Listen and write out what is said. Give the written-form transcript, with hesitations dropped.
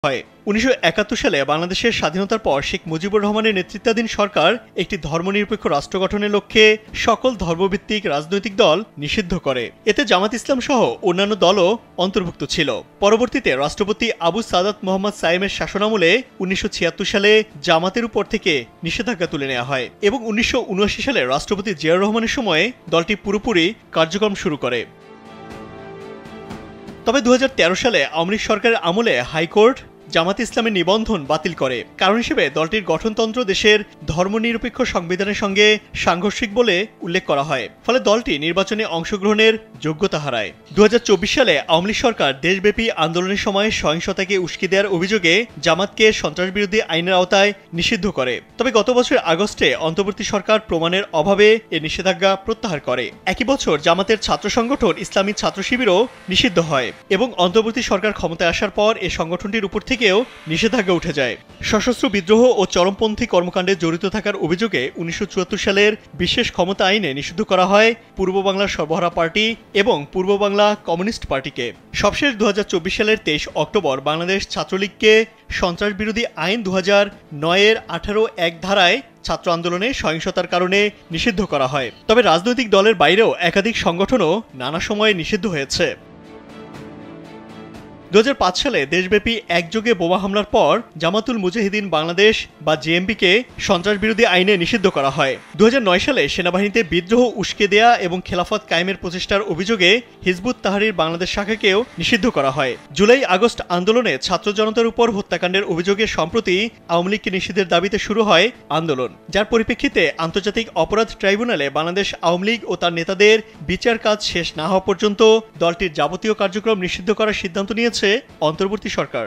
হয়। ১৯৭১ সালে বাংলাদেশের স্বাধীনতার পর শেখ মুজিবুর রহমানের নেতৃত্বাধীন সরকার একটি ধর্মনিরপেক্ষ রাষ্ট্র গঠনের লক্ষ্যে সকল ধর্মভিত্তিক রাজনৈতিক দল নিষিদ্ধ করে। এতে জামাত ইসলাম সহ অন্যান্য দলও অন্তর্ভুক্ত ছিল। পরবর্তীতে রাষ্ট্রপতি আবু সাদাত মোহাম্মদ সাইমের শাসনামলে ১৯৭৬ সালে জামাতের উপর থেকে নিষেধাজ্ঞা তুলে নেওয়া হয় এবং ১৯৭৯ সালে রাষ্ট্রপতি জিয়াউর রহমানের সময়ে দলটি পুরোপুরি কার্যক্রম শুরু করে। তবে ২০১৩ সালে আওয়ামী লীগ সরকারের আমলে হাইকোর্ট জামাত ইসলামের নিবন্ধন বাতিল করে। কারণ হিসেবে দলটির গঠনতন্ত্র দেশের ধর্মনিরপেক্ষ সংবিধানের সঙ্গে সাংঘর্ষিক বলে উল্লেখ করা হয়। ফলে দলটি নির্বাচনে অংশগ্রহণের যোগ্যতা হারায়। ২০২৪ সালে আওয়ামী লীগ সরকার দেশব্যাপী আন্দোলনের সময় সহিংসতাকে উস্কে দেওয়ার অভিযোগে জামাতকে সন্ত্রাসবিরোধী আইনের আওতায় নিষিদ্ধ করে। তবে গত বছরের আগস্টে অন্তর্বর্তী সরকার প্রমাণের অভাবে এ নিষেধাজ্ঞা প্রত্যাহার করে। একই বছর জামাতের ছাত্র সংগঠন ইসলামী ছাত্র শিবিরও নিষিদ্ধ হয় এবং অন্তর্বর্তী সরকার ক্ষমতায় আসার পর এ সংগঠনটির উপর থেকে নিষেধাজ্ঞা উঠে যায়। সশস্ত্র বিদ্রোহ ও চরমপন্থী কর্মকাণ্ডে জড়িত থাকার অভিযোগে ১৯৭৪ সালের বিশেষ ক্ষমতা আইনে নিষিদ্ধ করা হয় পূর্ব বাংলার সর্বহারা পার্টি এবং পূর্ব বাংলা কমিউনিস্ট পার্টিকে। সবশেষ ২০২৪ সালের ২৩ অক্টোবর বাংলাদেশ ছাত্রলীগকে সন্ত্রাস বিরোধী আইন ২০০৯-এর ১৮(১) ধারায় ছাত্র আন্দোলনে সহিংসতার কারণে নিষিদ্ধ করা হয়। তবে রাজনৈতিক দলের বাইরেও একাধিক সংগঠনও নানা সময়ে নিষিদ্ধ হয়েছে। ২০০৫ সালে দেশব্যাপী একযোগে বোমা হামলার পর জামাতুল মুজাহিদিন বাংলাদেশ বা জেএমবিকে সন্ত্রাসবিরোধী আইনে নিষিদ্ধ করা হয়। ২০০৯ সালে সেনাবাহিনীতে বিদ্রোহ উস্কে দেয়া এবং খেলাফত কায়েমের প্রচেষ্টার অভিযোগে হিজবুত তাহরির বাংলাদেশ শাখাকেও নিষিদ্ধ করা হয়। জুলাই আগস্ট আন্দোলনে ছাত্র জনতার উপর হত্যাকাণ্ডের অভিযোগে সম্প্রতি আওয়ামী লীগকে নিষিদ্ধের দাবিতে শুরু হয় আন্দোলন, যার পরিপ্রেক্ষিতে আন্তর্জাতিক অপরাধ ট্রাইব্যুনালে বাংলাদেশ আওয়ামী লীগ ও তার নেতাদের বিচার কাজ শেষ না হওয়া পর্যন্ত দলটির যাবতীয় কার্যক্রম নিষিদ্ধ করার সিদ্ধান্ত নিয়েছে অন্তর্বর্তী সরকার।